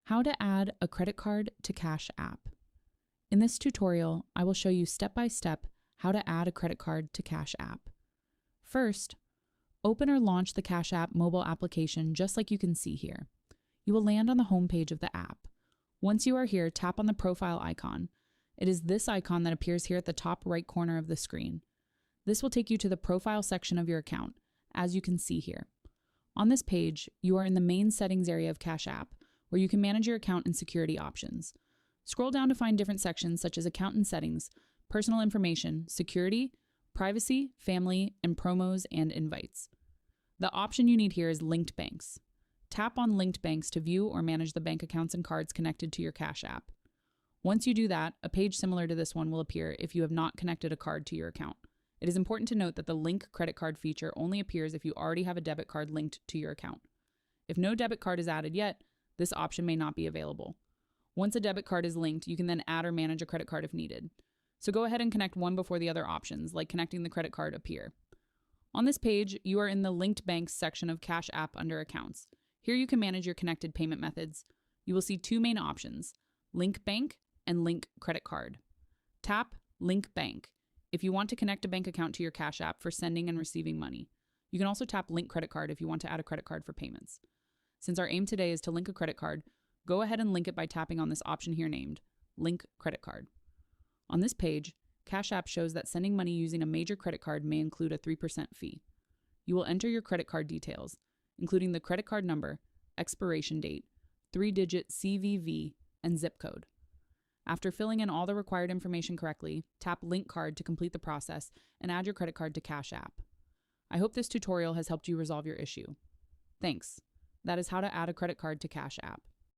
How to add a credit card to Cash App. In this tutorial, I will show you step-by-step how to add a credit card to Cash App. First, open or launch the Cash App mobile application just like you can see here. You will land on the home page of the app. Once you are here, tap on the profile icon. It is this icon that appears here at the top right corner of the screen. This will take you to the profile section of your account, as you can see here. On this page, you are in the main settings area of Cash App, where you can manage your account and security options. Scroll down to find different sections such as account and settings, personal information, security, privacy, family, and promos and invites. The option you need here is linked banks. Tap on linked banks to view or manage the bank accounts and cards connected to your Cash App. Once you do that, a page similar to this one will appear if you have not connected a card to your account. It is important to note that the link credit card feature only appears if you already have a debit card linked to your account. If no debit card is added yet, this option may not be available. Once a debit card is linked, you can then add or manage a credit card if needed. So go ahead and connect one before the other options, like connecting the credit card, appear. On this page, you are in the Linked Banks section of Cash App under Accounts. Here you can manage your connected payment methods. You will see two main options, Link Bank and Link Credit Card. Tap Link Bank if you want to connect a bank account to your Cash App for sending and receiving money. You can also tap Link Credit Card if you want to add a credit card for payments. Since our aim today is to link a credit card, go ahead and link it by tapping on this option here named Link Credit Card. On this page, Cash App shows that sending money using a major credit card may include a 3% fee. You will enter your credit card details, including the credit card number, expiration date, 3-digit CVV, and zip code. After filling in all the required information correctly, tap Link Card to complete the process and add your credit card to Cash App. I hope this tutorial has helped you resolve your issue. Thanks. That is how to add a credit card to Cash App.